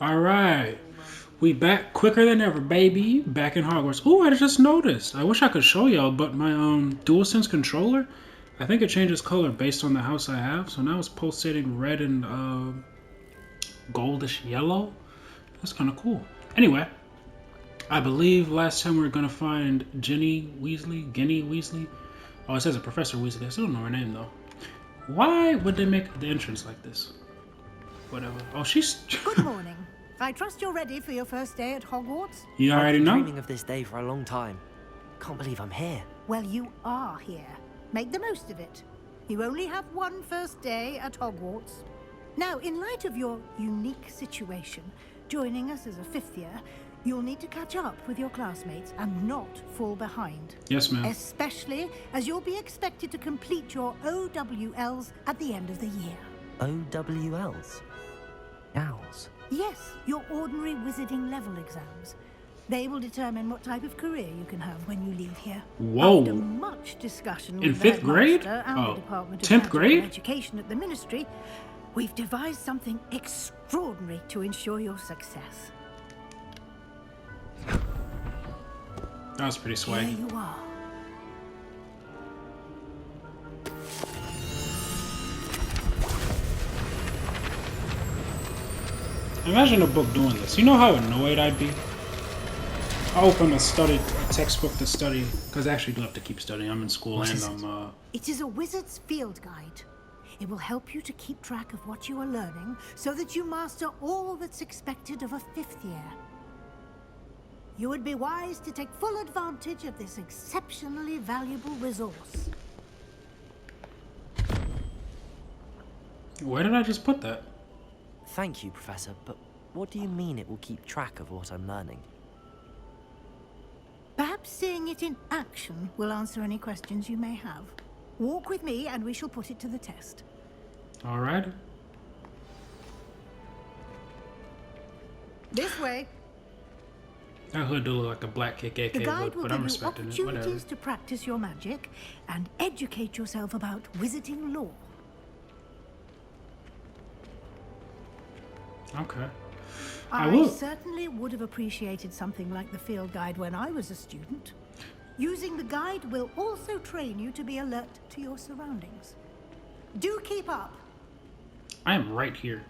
All right. We back quicker than ever, baby. Back in Hogwarts. Ooh, I just noticed. I wish I could show y'all, but my DualSense controller, I think it changes color based on the house I have. So now it's pulsating red and goldish yellow. That's kind of cool. Anyway, I believe last time we were gonna find Ginny Weasley. Oh, it says a Professor Weasley. I still don't know her name though. Why would they make the entrance like this? Whatever. Oh, she's. Good morning. I trust you're ready for your first day at Hogwarts? You already I've been know? dreaming of this day for a long time. Can't believe I'm here. Well, you are here. Make the most of it. You only have one first day at Hogwarts. Now, in light of your unique situation, joining us as a fifth year, you'll need to catch up with your classmates and not fall behind. Yes, ma'am. Especially as you'll be expected to complete your OWLs at the end of the year. OWLs? Owls? Yes, your ordinary wizarding level exams. They will determine what type of career you can have when you leave here. Whoa. After much discussion In with the fifth grade? headmaster and Oh, the Department of 10th Magical grade? Education at the Ministry, we've devised something extraordinary to ensure your success. That was pretty Here swaggy. you are. Imagine a book doing this. You know how annoyed I'd be? I open a textbook to study, because I actually do have to keep studying. I'm in school What and is it? I'm, It is a wizard's field guide. It will help you to keep track of what you are learning so that you master all that's expected of a fifth year. You would be wise to take full advantage of this exceptionally valuable resource. Where did I just put that? Thank you, Professor, but what do you mean it will keep track of what I'm learning? Perhaps seeing it in action will answer any questions you may have. Walk with me and we shall put it to the test. Alright. This way. That hood do look like a black The KKK guide hood, will but I'm give you respecting it. Whatever. opportunities to practice your magic and educate yourself about wizarding lore. Okay. I will. certainly would have appreciated something like the field guide when I was a student. Using the guide will also train you to be alert to your surroundings. Do keep up. I am right here.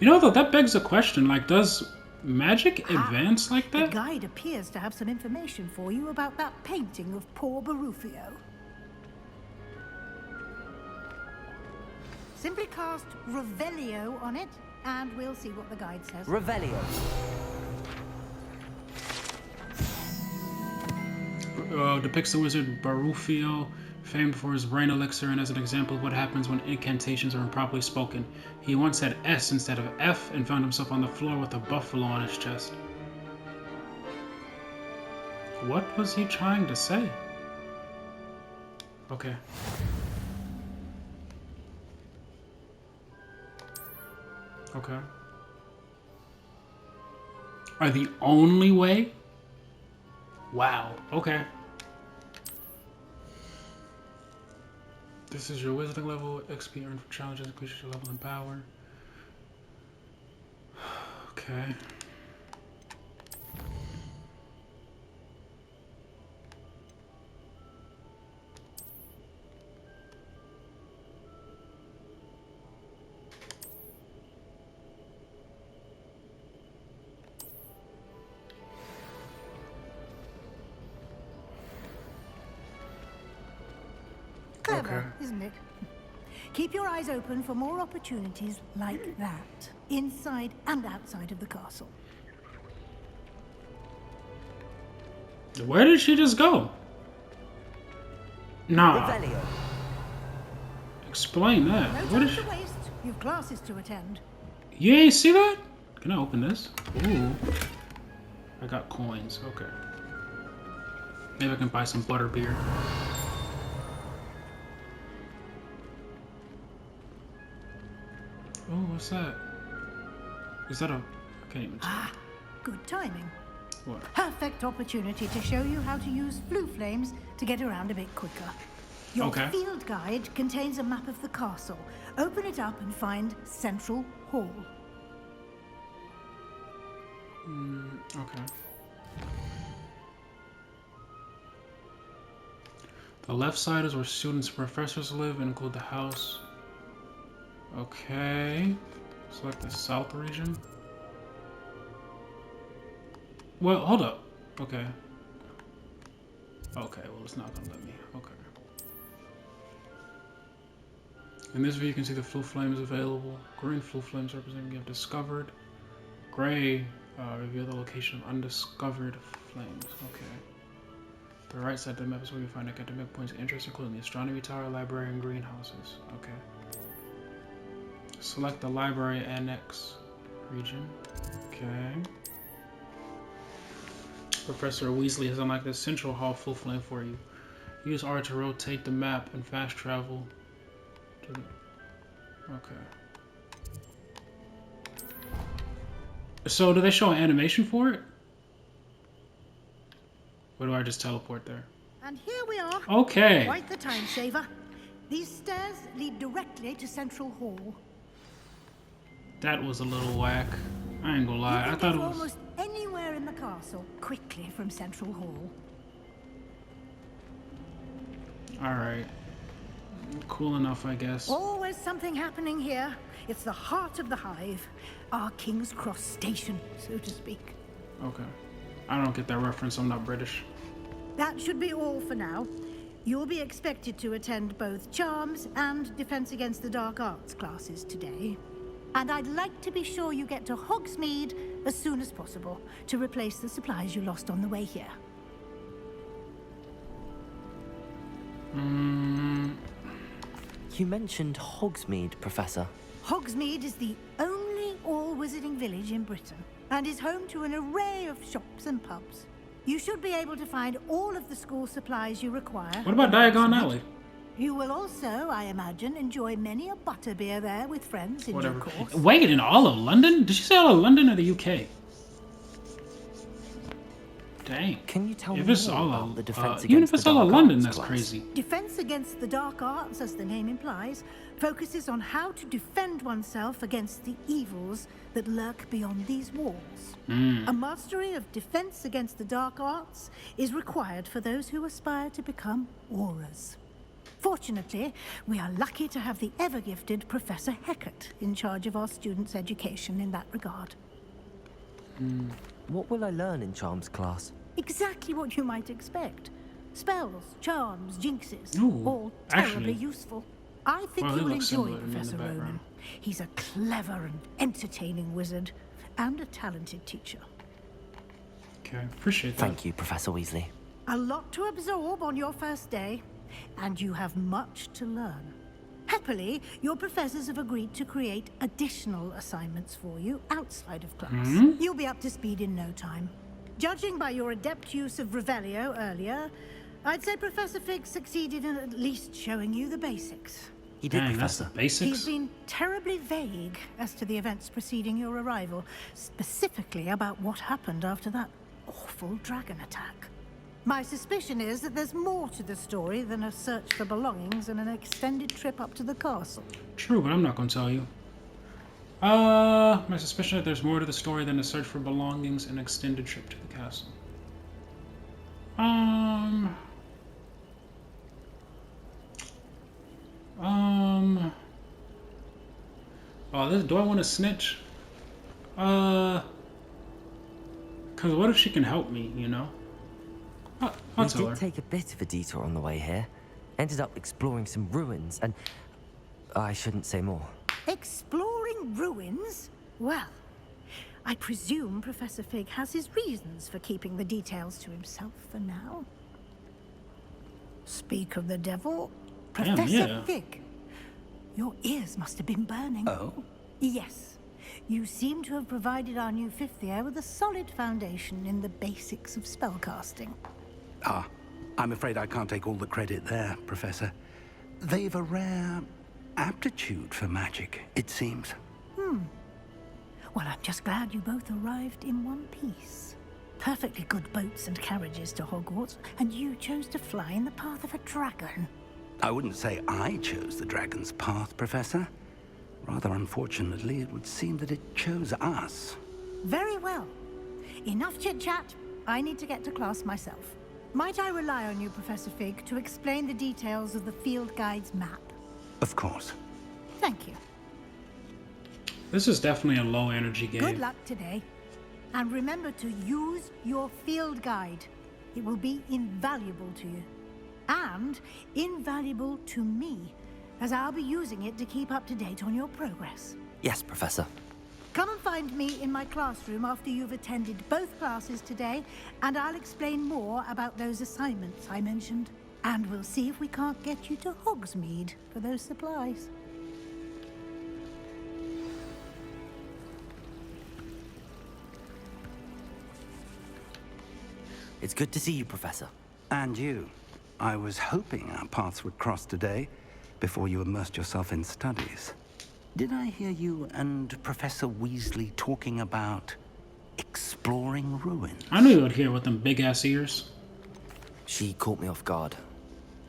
You know, though, that begs a question. Like, does magic advance like The that? guide appears to have some information for you about that painting of poor Barufio. Simply cast Revelio on it, and we'll see what the guide says. Revelio. Depicts the wizard Barufio, famed for his brain elixir, and as an example of what happens when incantations are improperly spoken. He once said S instead of F and found himself on the floor with a buffalo on his chest. What was he trying to say? Okay. Okay. Are the only way? Wow. Okay. This is your wizarding level. XP earned for challenges increases your level and power. Okay. Clever, Okay. isn't it? Keep your eyes open for more opportunities like that, inside and outside of the castle. Where did she just go? Nah. Revelio. Explain that. No What time is to waste. You've classes to attend. You ain't see that? Can I open this? Ooh. I got coins. Okay. Maybe I can buy some butter beer. Oh, what's that? Is that a... I can't even tell. Good timing. What? Perfect opportunity to show you how to use flue flames to get around a bit quicker. Your Okay. field guide contains a map of the castle. Open it up and find Central Hall. Okay. The left side is where students and professors live and include the house. Okay. Select the south region. Well, hold up. Okay. Okay, well, it's not gonna let me. Okay. In this view, you can see the flue flames available. Green flue flames representing you have discovered. Gray reveal the location of undiscovered flames. Okay. The right side of the map is where you find academic points of interest, including the astronomy tower, library, and greenhouses. Okay. Select the library annex region. Okay. Professor Weasley has unlocked the central hall flue flame for you. Use R to rotate the map and fast travel to the... Okay. So, do they show an animation for it? Or do I just teleport there? And here we are. Okay. Quite the time saver. These stairs lead directly to Central Hall. That was a little whack. I ain't gonna lie. I thought it was almost anywhere in the castle quickly from Central Hall. alright. Cool enough, I guess. Always something happening here. It's the heart of the hive. Our King's Cross station, so to speak. Okay. I don't get that reference. I'm not British. That should be all for now. You'll be expected to attend both Charms and Defense Against the Dark Arts classes today. And I'd like to be sure you get to Hogsmeade as soon as possible to replace the supplies you lost on the way here. You mentioned Hogsmeade, Professor. Hogsmeade is the only all-wizarding village in Britain and is home to an array of shops and pubs. You should be able to find all of the school supplies you require. What about Diagon Alley? You will also, I imagine, enjoy many a butterbeer there with friends in due course. Wait, in all of London? Did she say all of London or the UK? Dang. Can you tell me if it's more all about of, the Defense even Against if it's the all of Dark London, Arts that's class? crazy. Defense Against the Dark Arts, as the name implies, focuses on how to defend oneself against the evils that lurk beyond these walls. A mastery of Defense Against the Dark Arts is required for those who aspire to become Aurors. Fortunately, we are lucky to have the ever-gifted Professor Hecat in charge of our students' education in that regard. What will I learn in Charms class? Exactly what you might expect. Spells, charms, jinxes, Ooh, all terribly actually. useful. I think Well, he you'll looks enjoy similar to me in the Professor Ronan. background. He's a clever and entertaining wizard, and a talented teacher. Okay, appreciate that. Thank you, Professor Weasley. A lot to absorb on your first day, and you have much to learn. Happily, your professors have agreed to create additional assignments for you outside of class. You'll be up to speed in no time. Judging by your adept use of Revelio earlier, I'd say Professor Fig succeeded in at least showing you the basics. He did, Dang, that's the Professor. basics? He's been terribly vague as to the events preceding your arrival, specifically about what happened after that awful dragon attack. My suspicion is that there's more to the story than a search for belongings and an extended trip up to the castle. True, but I'm not gonna tell you. My suspicion that there's more to the story than a search for belongings and an extended trip to the castle. Oh, do I want to snitch? Cause what if she can help me, you know? I'll We tell did her. take a bit of a detour on the way here. Ended up exploring some ruins and... I shouldn't say more. Exploring ruins? Well, I presume Professor Fig has his reasons for keeping the details to himself for now. Speak of the devil, Damn, Professor yeah. Fig. Your ears must have been burning. Oh? Yes. You seem to have provided our new fifth year with a solid foundation in the basics of spellcasting. Ah, I'm afraid I can't take all the credit there, Professor. They've a rare aptitude for magic, it seems. Well, I'm just glad you both arrived in one piece. Perfectly good boats and carriages to Hogwarts, and you chose to fly in the path of a dragon. I wouldn't say I chose the dragon's path, Professor. Rather unfortunately, it would seem that it chose us. Very well. enough chit-chat. I need to get to class myself. Might I rely on you, Professor Fig, to explain the details of the field guide's map? Of course. Thank you. This is definitely a low energy game. Good luck today. And remember to use your field guide. It will be invaluable to you. And invaluable to me, as I'll be using it to keep up to date on your progress. Yes, Professor. Come and find me in my classroom after you've attended both classes today, and I'll explain more about those assignments I mentioned. And we'll see if we can't get you to Hogsmeade for those supplies. It's good to see you, Professor. And you. I was hoping our paths would cross today, before you immersed yourself in studies. Did I hear you and Professor Weasley talking about exploring ruins? I knew you would hear with them big-ass ears. She caught me off guard.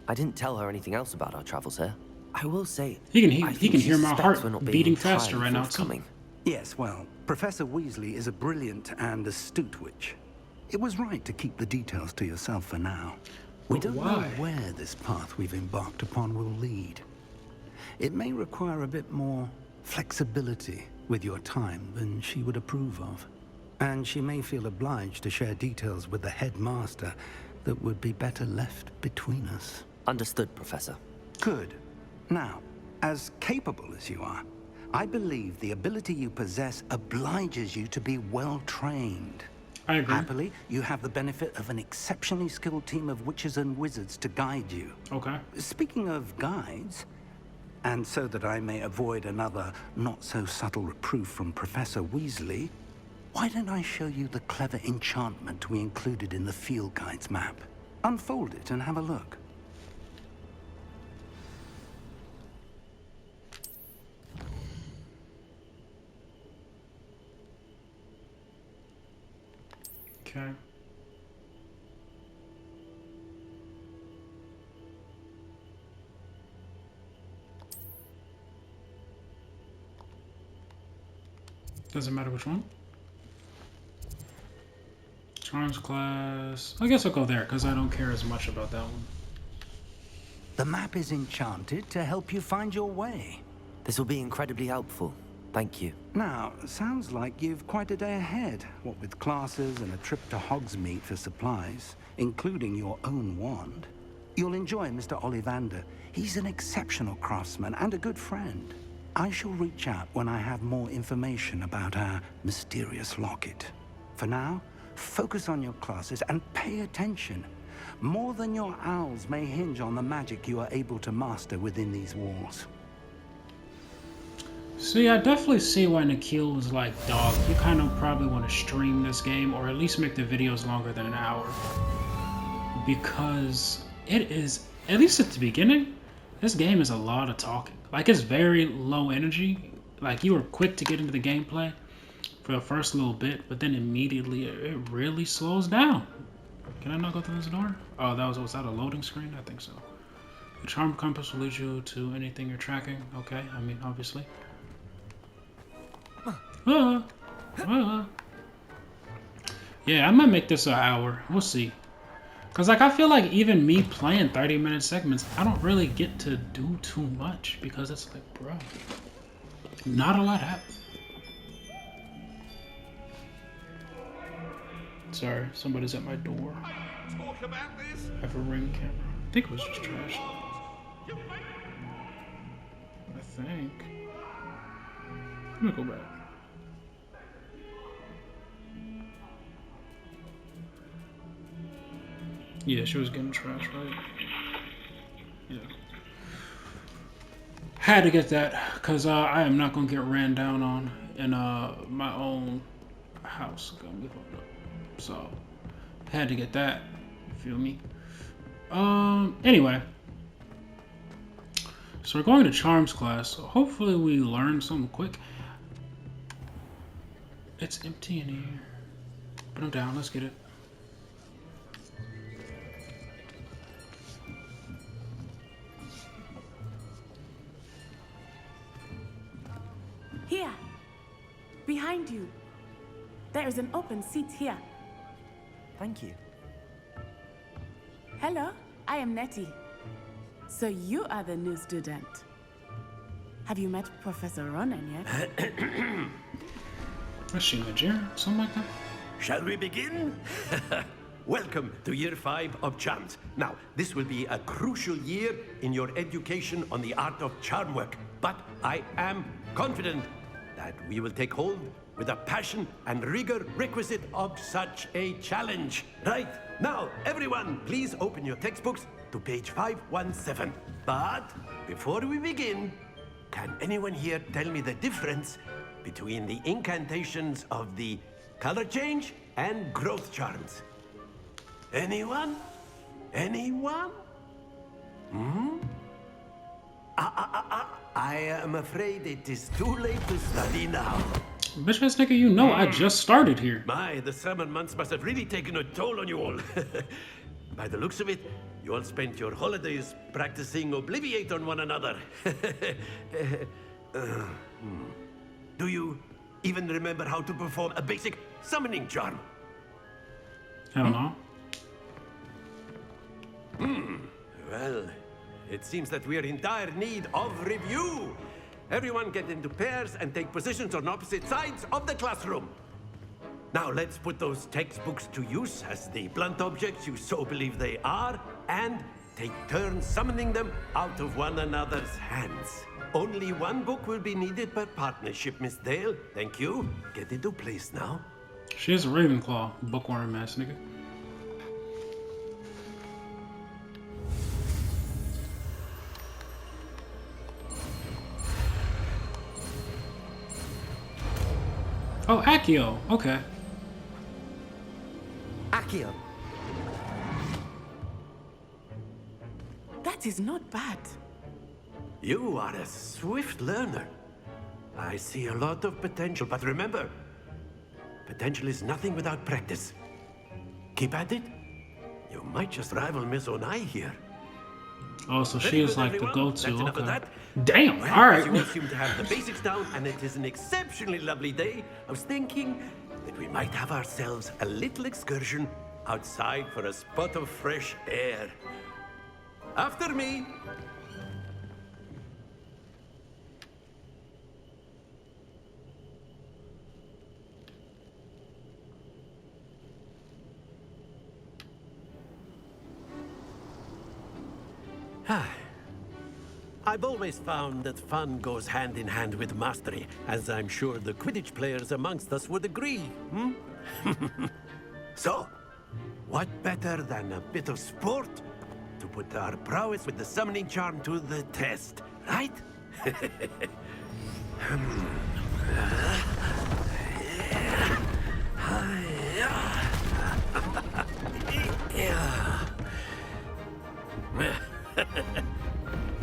I didn't tell her anything else about our travels here. I will say, He can I think she hear my suspects heart we're not being beating faster entirely right now, too. forthcoming. Yes, well, Professor Weasley is a brilliant and astute witch. It was right to keep the details to yourself for now. We But don't know why? where this path we've embarked upon will lead. It may require a bit more flexibility with your time than she would approve of. And she may feel obliged to share details with the headmaster that would be better left between us. Understood, Professor. Good. Now, as capable as you are, I believe the ability you possess obliges you to be well trained. I agree. Happily, you have the benefit of an exceptionally skilled team of witches and wizards to guide you. Okay. Speaking of guides, and so that I may avoid another not-so-subtle reproof from Professor Weasley, why don't I show you the clever enchantment we included in the field guide's map? Unfold it and have a look. Okay. Doesn't matter which one. Charms class. I guess I'll go there because I don't care as much about that one. The map is enchanted to help you find your way. This will be incredibly helpful. Thank you. Now, sounds like you've quite a day ahead, what with classes and a trip to Hogsmeade for supplies, including your own wand. You'll enjoy Mr. Ollivander. He's an exceptional craftsman and a good friend. I shall reach out when I have more information about our mysterious locket. For now, focus on your classes and pay attention. More than your owls may hinge on the magic you are able to master within these walls. See, I definitely see why Nikhil was like, dog, you kind of probably want to stream this game or at least make the videos longer than an hour. Because it is, at least at the beginning, this game is a lot of talking. Like, it's very low energy. Like, you were quick to get into the gameplay for the first little bit, but then immediately it really slows down. Can I not go through this door? Oh, was that a loading screen? I think so. The charm compass will lead you to anything you're tracking. Okay, I mean, obviously. Yeah, I might make this an hour. We'll see. Because, like, I feel like even me playing 30-minute segments, I don't really get to do too much. Because it's like, bro, not a lot happens. Sorry, somebody's at my door. Talk about this. I have a ring camera. I think it was just trash. I think. I'm gonna go back. Yeah, she was getting trash, right? Yeah. Had to get that, because I am not going to get ran down on in my own house. Gonna be fucked up. So, had to get that. You feel me? Anyway. So we're going to Charms class, so hopefully we learn something quick. It's empty in here. But I'm down, let's get it. Here, behind you. There is an open seat here. Thank you. Hello, I am Nettie. So you are the new student. Have you met Professor Ronan yet? What's she, Nigerian? Something like that? Shall we begin? Welcome to Year 5 of Charms. Now, this will be a crucial year in your education on the art of charm work. But I am confident that we will take hold with the passion and rigor requisite of such a challenge. Right, now, everyone, please open your textbooks to page 517. But before we begin, can anyone here tell me the difference between the incantations of the color change and growth charms? Anyone? Anyone? I am afraid it is too late to study now. Bitch ass nigga, you know I just started here. My, the summer months must have really taken a toll on you all. By the looks of it, you all spent your holidays practicing Obliviate on one another. Do you even remember how to perform a basic summoning charm? Hell no. Well, it seems that we are in dire need of review. Everyone get into pairs and take positions on opposite sides of the classroom. Now let's put those textbooks to use as the blunt objects you so believe they are, and take turns summoning them out of one another's hands. Only one book will be needed per partnership, Miss Dale. Thank you. Get into place now. She is a Ravenclaw, bookworm ass nigga. Oh, Accio. Okay. Accio. That is not bad. You are a swift learner. I see a lot of potential, but remember, potential is nothing without practice. Keep at it. You might just rival Miss Onai here. Oh, so Very she is good, like everyone. the go-to. That's enough of Okay. that. Damn. Well, All as you all right. seem to have the basics down, and it is an exceptionally lovely day, I was thinking that we might have ourselves a little excursion outside for a spot of fresh air. After me. I've always found that fun goes hand in hand with mastery, as I'm sure the Quidditch players amongst us would agree. So, what better than a bit of sport to put our prowess with the summoning charm to the test, right?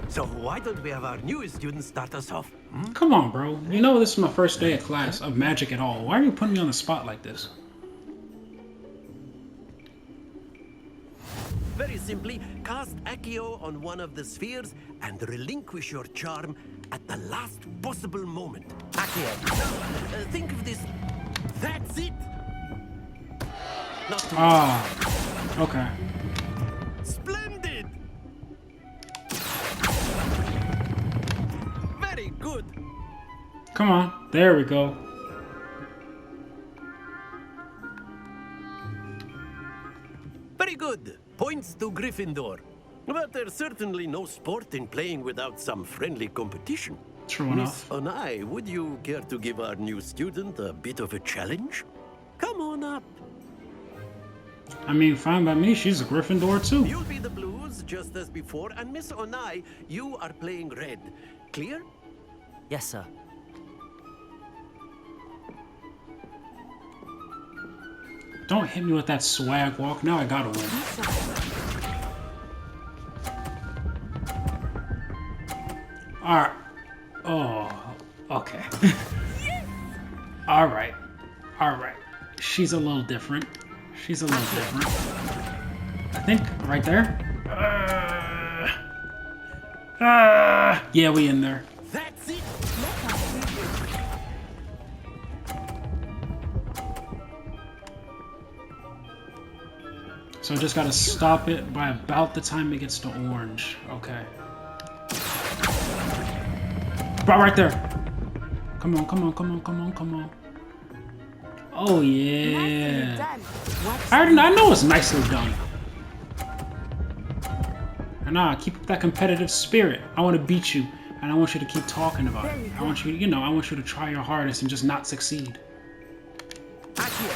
So why don't we have our newest student start us off? Come on, bro. You know this is my first day of class of magic at all. Why are you putting me on the spot like this? Very simply, cast Accio on one of the spheres and relinquish your charm at the last possible moment. Accio. Think of this. That's it. Not too Ah. Okay. Splendid. Very good. Come on. There we go. Very good. Points to Gryffindor. But there's certainly no sport in playing without some friendly competition. True Miss enough. Onai, would you care to give our new student a bit of a challenge? Come on up. I mean, fine by me. She's a Gryffindor too. You'll be the blues just as before, and Miss Onai, you are playing red. Clear? Yes, sir. Don't hit me with that swag walk. Now I gotta win. Alright. Oh, okay. Alright. Alright. She's a little different. She's a little different. I think right there. Yeah, we in there. That's it. So I just gotta stop it by about the time it gets to orange. Okay. Right there. Come on, come on, come on, come on, come on. Oh yeah. I know it's nicely done. And keep up that competitive spirit. I want to beat you, and I want you to keep talking about it. I want you, I want you to try your hardest and just not succeed.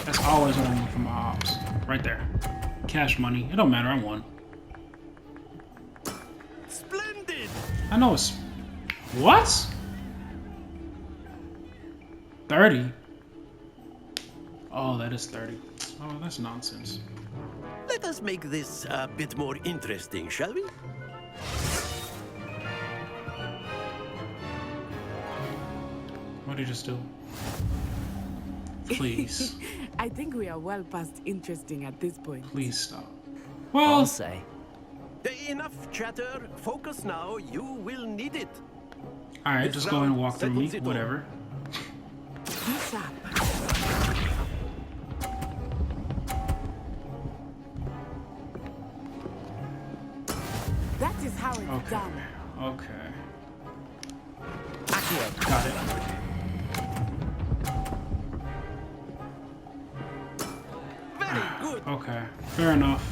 That's always what I want from my ops. Right there. Cash money. It don't matter. I won. Splendid! I know it's... What? 30? Oh, that is 30. Oh, that's nonsense. Let us make this a bit more interesting, shall we? What did you just do? Please. I think we are well past interesting at this point. Please stop. I'll Well, say. Enough chatter. Focus now. You will need it. alright, just go ahead and walk through me. Settles it all. Whatever. Be sharp. That is how it's Okay. done. Okay. Accio. Got it. Very good. Okay. Fair enough.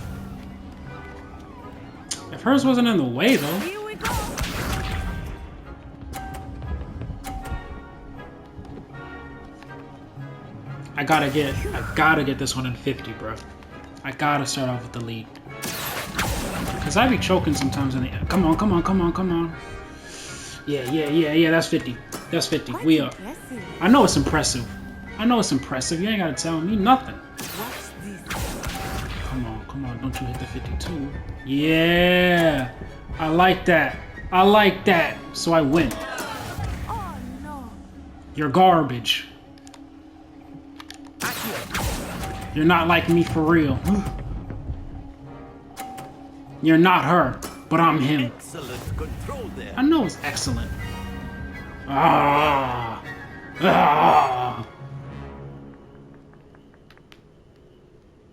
If hers wasn't in the way, though. Here we go. I gotta get this one in 50, bro. I gotta start off with the lead. Cause I be choking sometimes in the end. Come on, come on, come on, come on. Yeah, that's 50. That's 50. Quite We up. impressive. I know it's impressive. I know it's impressive. You ain't gotta tell me nothing. Watch this. Come on, don't you hit the 52. Yeah! I like that. I like that. So I win. Oh no. You're garbage. You're not like me for real. You're not her, but I'm him. Excellent control there. I know it's excellent. Ah! Ah!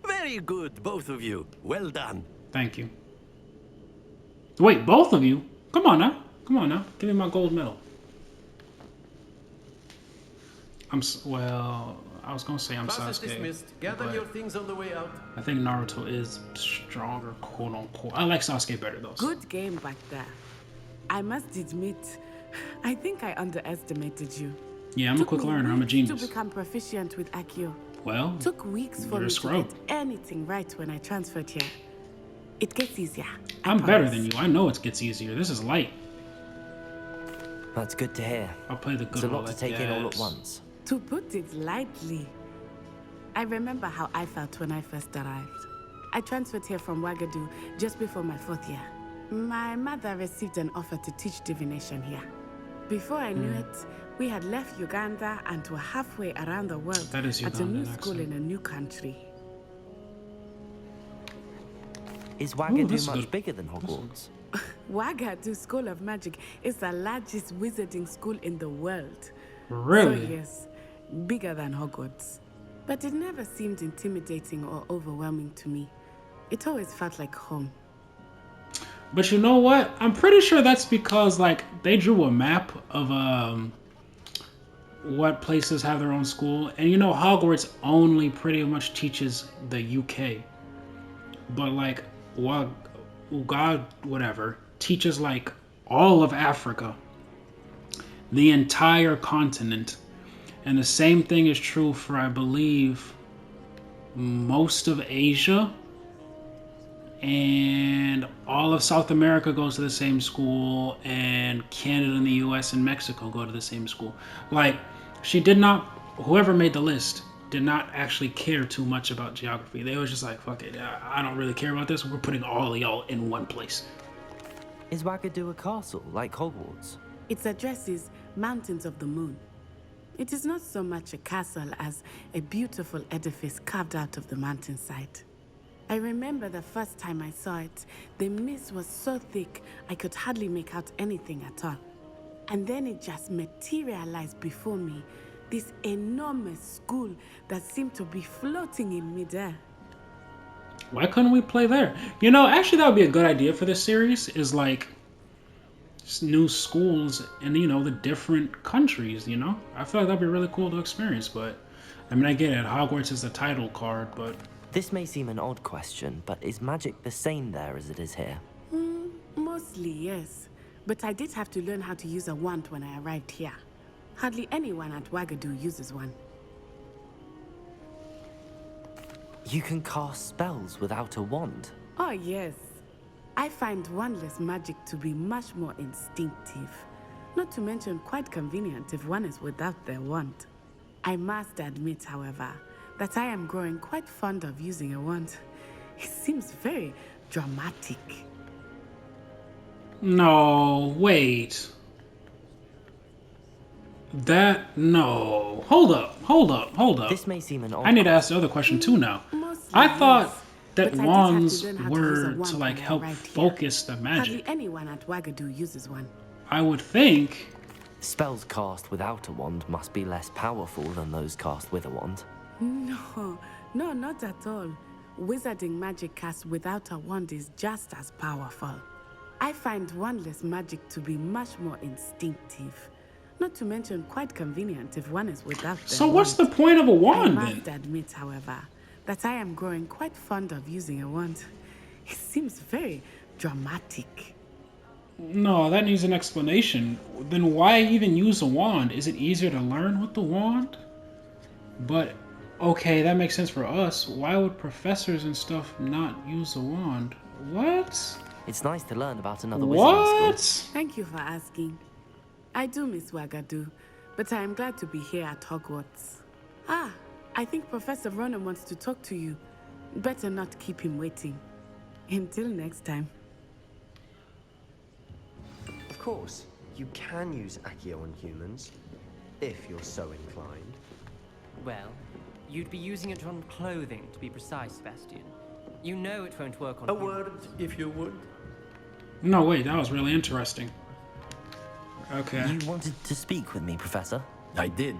Very good, both of you. Well done. Thank you. Wait, both of you? Come on now. Come on now. Give me my gold medal. Well, I was gonna say I'm Class is Sasuke, dismissed. Gather but your things on the way out. I think Naruto is stronger, quote unquote. I like Sasuke better though. so- Good game back there. I must admit, I think I underestimated you. Yeah, I'm a Took quick me learner. I'm a weeks genius. to become proficient with Accio. Well, Took weeks for You're a me to scrub. get anything right when I transferred here. It gets easier. I I'm better promise. than you. I know it gets easier. This is light. That's good to hear. I'll play the good It's a lot role, to I take in all at guess. once. To put it lightly, I remember how I felt when I first arrived. I transferred here from Wagadu just before my 4th year. My mother received an offer to teach divination here. Before I knew it, we had left Uganda and were halfway around the world That is at a new Ugandan school accent. in a new country. Is Wagadu that's much good. bigger than Hogwarts? Wagadu School of Magic is the largest wizarding school in the world. Really? So yes, bigger than Hogwarts. But it never seemed intimidating or overwhelming to me. It always felt like home. But you know what? I'm pretty sure that's because like they drew a map of what places have their own school, and you know Hogwarts only pretty much teaches the UK, but like whatever teaches like all of Africa, the entire continent, and the same thing is true for I believe most of Asia. And all of South America goes to the same school, and Canada and the US and Mexico go to the same school. Like, whoever made the list did not actually care too much about geography. They was just like, fuck it, I don't really care about this. We're putting all of y'all in one place. Is Wagadu a castle like Hogwarts? Its address is Mountains of the Moon. It is not so much a castle as a beautiful edifice carved out of the mountainside. I remember the first time I saw it, the mist was so thick I could hardly make out anything at all. And then it just materialized before me, this enormous school that seemed to be floating in midair. Why couldn't we play there? You know, actually, that would be a good idea for this series. Is like new schools in the different countries. You know, I feel like that'd be really cool to experience. But I mean, I get it. Hogwarts is the title card, but This may seem an odd question, but is magic the same there as it is here? Mostly, yes. But I did have to learn how to use a wand when I arrived here. Hardly anyone at Wagadu uses one. You can cast spells without a wand. Oh, yes. I find wandless magic to be much more instinctive. Not to mention quite convenient if one is without their wand. I must admit, however, that I am growing quite fond of using a wand. It seems very dramatic. no, wait. No. Hold up. This may seem an odd I need to ask the other question too now. Mostly, I thought yes. that But I did have to wands learn how to use a were wand to like when I help arrived here. focus the Hardly magic. anyone at Wagadu uses one. I would think. Spells cast without a wand must be less powerful than those cast with a wand. No, not at all. Wizarding magic cast without a wand is just as powerful. I find wandless magic to be much more instinctive. Not to mention quite convenient if one is without their So what's the wand. point of a I wand must then? admit, however, that I am growing quite fond of using a wand. It seems very dramatic. No, that needs an explanation. Then why even use a wand? Is it easier to learn with the wand? But okay, that makes sense for us. Why would professors and stuff not use a wand? What? It's nice to learn about another wizarding school. What? Thank you for asking. I do miss Wagadu, but I am glad to be here at Hogwarts. Ah, I think Professor Ronan wants to talk to you. Better not keep him waiting. Until next time. Of course, you can use Accio on humans, if you're so inclined. Well, you'd be using it on clothing, to be precise, Sebastian. You know it won't work on A humans. word, if you would. No, wait, that was really interesting. Okay. You wanted to speak with me, Professor? I did.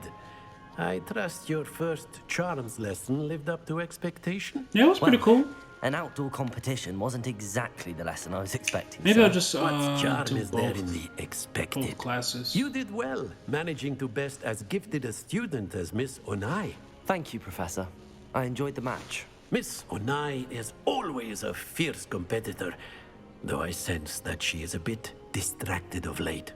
I trust your first charms lesson lived up to expectation. Yeah, it was pretty cool. An outdoor competition wasn't exactly the lesson I was expecting. Maybe sir. I'll just What charm do is there both, in the expected? both classes. You did well, managing to best as gifted a student as Miss Onai. Thank you, Professor. I enjoyed the match. Miss Onai is always a fierce competitor, though I sense that she is a bit distracted of late.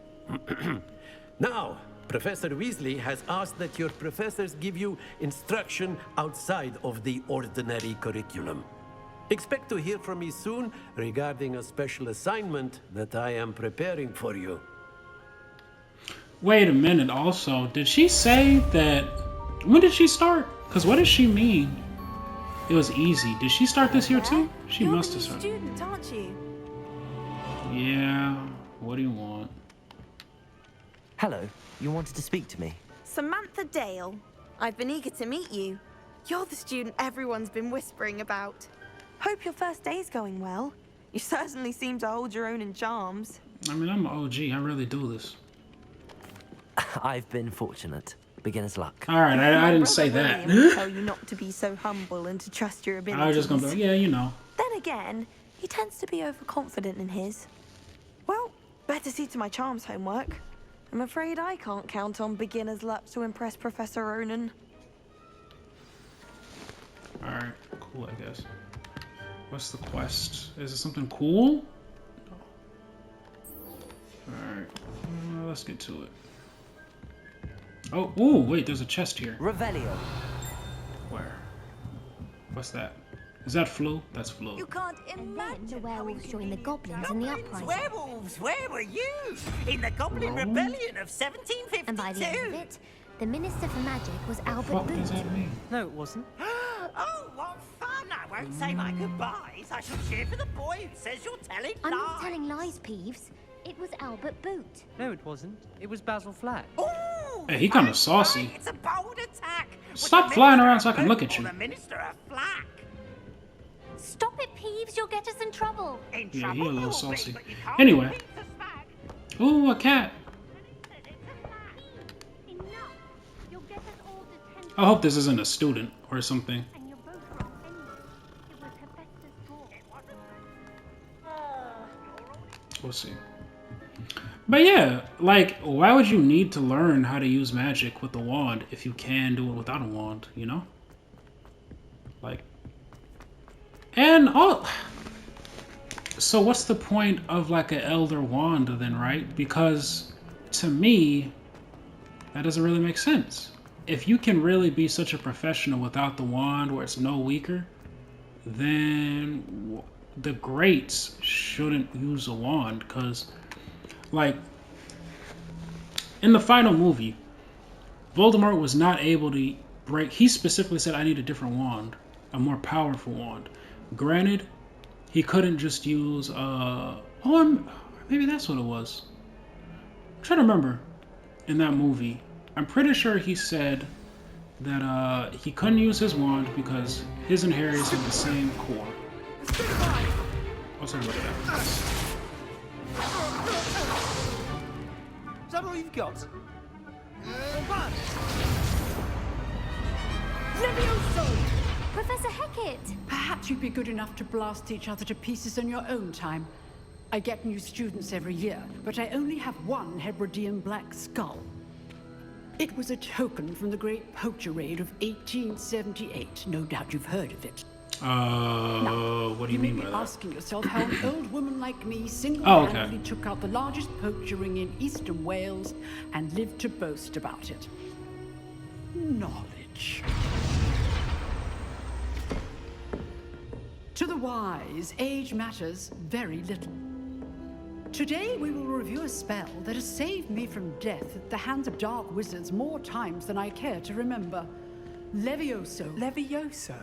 Now, Professor Weasley has asked that your professors give you instruction outside of the ordinary curriculum. Expect to hear from me soon regarding a special assignment that I am preparing for you. Wait a minute, also, did she say that... When did she start? Because what does she mean? It was easy. Did she start this year too? She You're must the have new started. student, aren't you? Yeah, what do you want? Hello, you wanted to speak to me? Samantha Dale. I've been eager to meet you. You're the student everyone's been whispering about. Hope your first day's going well. You certainly seem to hold your own in charms. I mean, I'm an OG. I really do this. I've been fortunate. Beginner's luck. All right, I My didn't say brother that. William will tell you not to be so humble and to trust your abilities. I was just gonna be like, yeah, you know. Then again, he tends to be overconfident in his. Well, better see to my charms homework. I'm afraid I can't count on beginner's luck to impress Professor Ronan. All right, cool, I guess. What's the quest? Is it something cool? All right, let's get to it. Oh, ooh, wait, there's a chest here. Revelio. Where? What's that? Is that Flu? That's Flu. You can't imagine the werewolves joined the goblins in the uprising. Werewolves, where were you? In the Goblin Rebellion of 1752. And by the end of it, the Minister for Magic was Albert What does Boot. that mean? No, it wasn't. Oh, what fun! I won't say my goodbyes. I shall cheer for the boy who says you're telling I'm lies. not telling lies, Peeves. It was Albert Boot. No, it wasn't. It was Basil Flack. Ooh, Hey, he kinda that's saucy. right, it's a bold attack. Was Stop the flying Minister around of so I can Boot look at or you. The Minister of Flack. Stop it, Peeves. You'll get us in trouble. In Yeah, trouble, he a little you'll be, saucy. but you can't Anyway. beat the smack. Ooh, a cat. Enough. You'll get us all detention. I hope this isn't a student or something. And you're both wrong anyway. It was Hephaestus we'll see. But yeah, like, why would you need to learn how to use magic with a wand if you can do it without a wand, you know? Like, and all. So what's the point of like an elder wand then, right? Because to me, that doesn't really make sense. If you can really be such a professional without the wand where it's no weaker, then the greats shouldn't use a wand, because like in the final movie, Voldemort was not able to break. He specifically said, I need a different wand, a more powerful wand. Granted, he couldn't just use or maybe that's what it was. I'm trying to remember in that movie. I'm pretty sure he said that he couldn't use his wand because his and Harry's have the same core. I'll talk about that. Is that all you've got? Levioso! Professor Hecat! Perhaps you'd be good enough to blast each other to pieces in your own time. I get new students every year, but I only have one Hebridean black skull. It was a token from the Great Poacher Raid of 1878. No doubt you've heard of it. What do you mean by that? Asking yourself how an old woman like me single-handedly took out the largest poacher ring in eastern Wales and lived to boast about it. Knowledge. To the wise, age matters very little. Today we will review a spell that has saved me from death at the hands of dark wizards more times than I care to remember. Levioso. Levioso?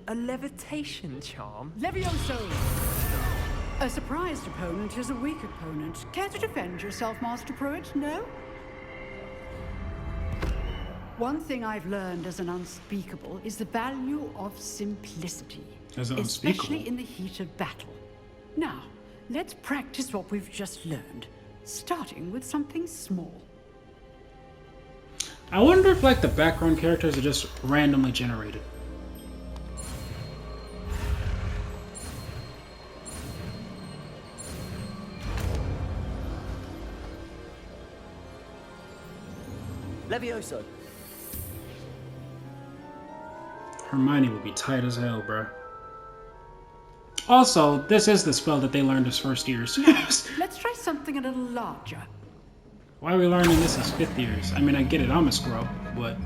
A levitation charm? Levioso! A surprised opponent is a weak opponent. Care to defend yourself, Master Pruitt? No? One thing I've learned as an unspeakable is the value of simplicity. As an unspeakable? Especially in the heat of battle. Now, let's practice what we've just learned, starting with something small. I wonder if like the background characters are just randomly generated. Levioso. Hermione would be tight as hell, bruh. Also, this is the spell that they learned as first years. Let's try something a little larger. Why are we learning this as fifth years? I mean, I get it, I'm a scrub, but...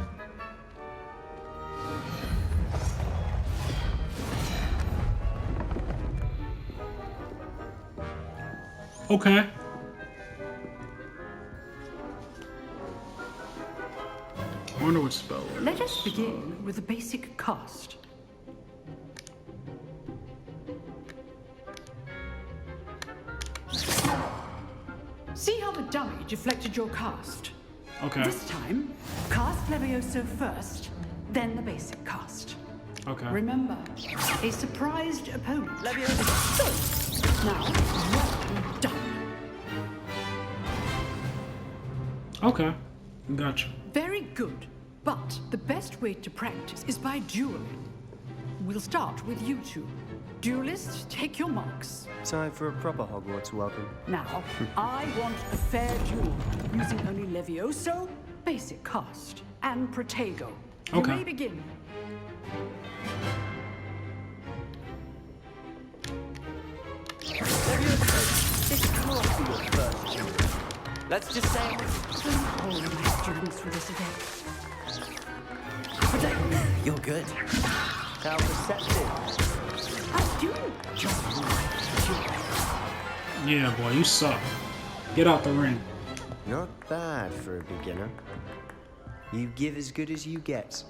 Okay. I wonder what spell it is. Let us begin with a basic cast. See how the dummy deflected your cast? Okay. This time, cast Levioso first, then the basic cast. Okay. Remember, a surprised opponent. Levioso! So, now, well done. Okay. Gotcha. Very good. But the best way to practice is by dueling. We'll start with you two. Duelists, take your marks. Time for a proper Hogwarts welcome. Now, I want a fair duel, using only Levioso, basic cast, and Protego. You may begin. Levioso, this can't be your first duel. Let's just say Don't hold my students for this event. you're good. How perceptive. I do. Yeah, boy, you suck. Get out the ring. Not bad for a beginner. You give as good as you get.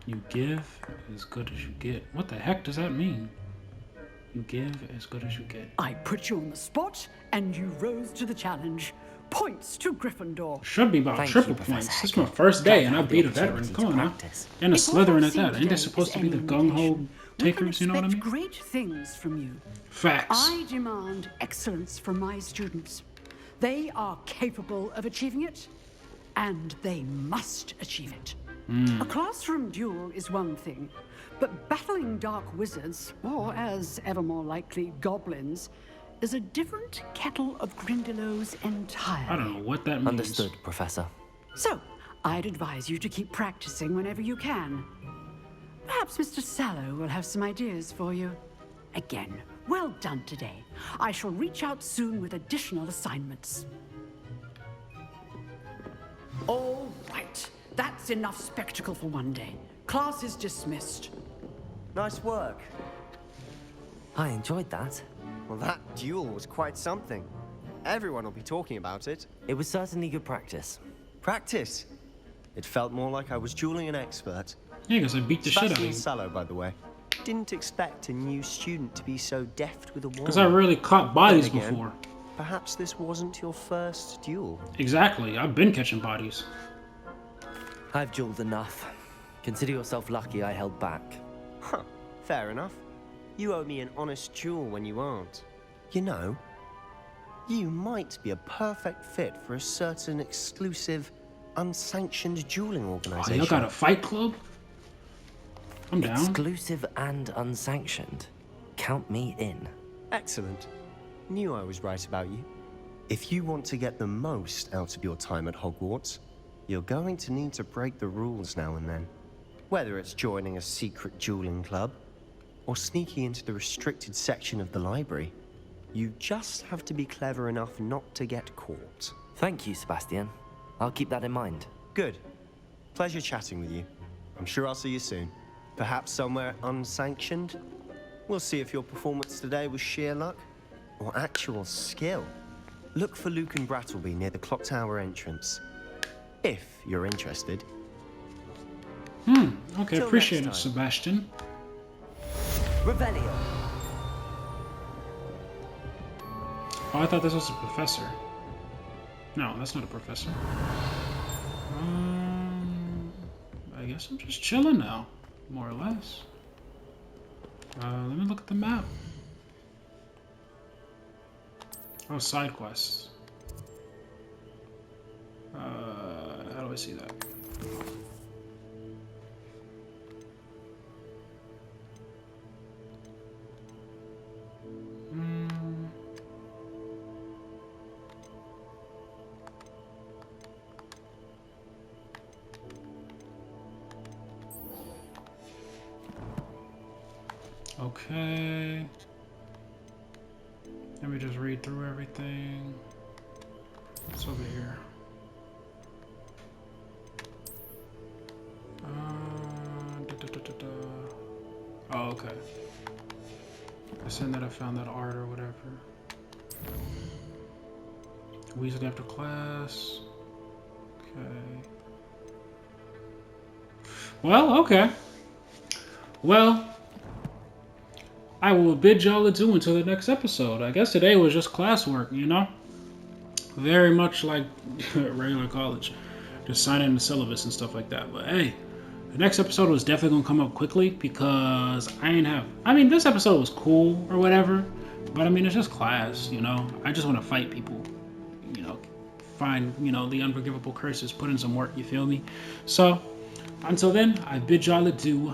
You give as good as you get. What the heck does that mean? You give as good as you get. I put you on the spot, and you rose to the challenge. Points to Gryffindor. Should be about triple points. This is my first day, and I beat a veteran. Come on now. And a Slytherin at that. Ain't they supposed to be the gung-ho takers, you know what I mean? Great things from you. Facts. I demand excellence from my students. They are capable of achieving it, and they must achieve it. A classroom duel is one thing, But battling dark wizards, or as ever more likely, goblins, is a different kettle of Grindylows entirely. I don't know what that means. Understood, Professor. So, I'd advise you to keep practicing whenever you can. Perhaps Mr. Sallow will have some ideas for you. Again, well done today. I shall reach out soon with additional assignments. All right. That's enough spectacle for one day. Class is dismissed. Nice work. I enjoyed that. Well, that duel was quite something. Everyone will be talking about it. It was certainly good practice. Practice? It felt more like I was dueling an expert. Yeah, because I beat the shit out of Sebastian you. Sallow, by the way. Didn't expect a new student to be so deft with a wand. Because I really caught bodies Then again, before. Perhaps this wasn't your first duel. Exactly. I've been catching bodies. I've dueled enough. Consider yourself lucky I held back. Huh. Fair enough. You owe me an honest duel when you aren't. You know, you might be a perfect fit for a certain exclusive, unsanctioned dueling Oh, organization. y'all got a fight club? I'm down. Exclusive and unsanctioned. Count me in. Excellent. Knew I was right about you. If you want to get the most out of your time at Hogwarts, you're going to need to break the rules now and then. Whether it's joining a secret dueling club, or sneaking into the restricted section of the library, you just have to be clever enough not to get caught. Thank you, Sebastian. I'll keep that in mind. Good. Pleasure chatting with you. I'm sure I'll see you soon. Perhaps somewhere unsanctioned? We'll see if your performance today was sheer luck or actual skill. Look for Luke and Brattleby near the clock tower entrance. If you're interested. Okay, Till appreciate it, next time. Sebastian. Revelio. Oh, I thought this was a professor. No, that's not a professor. I guess I'm just chilling now, more or less. Let me look at the map. Oh, side quests. How do I see that? Okay. Let me just read through everything. What's over here? Oh, okay. I said that I found that art or whatever. Weasley after class. Okay. Well, okay. Well, I will bid y'all adieu until the next episode. I guess today was just classwork, you know? Very much like regular college. Just signing the syllabus and stuff like that. But hey, the next episode was definitely gonna come up quickly because I mean, this episode was cool or whatever, but I mean, it's just class, you know? I just want to fight people, you know? Find, you know, the unforgivable curses, put in some work, you feel me? So, until then, I bid y'all adieu.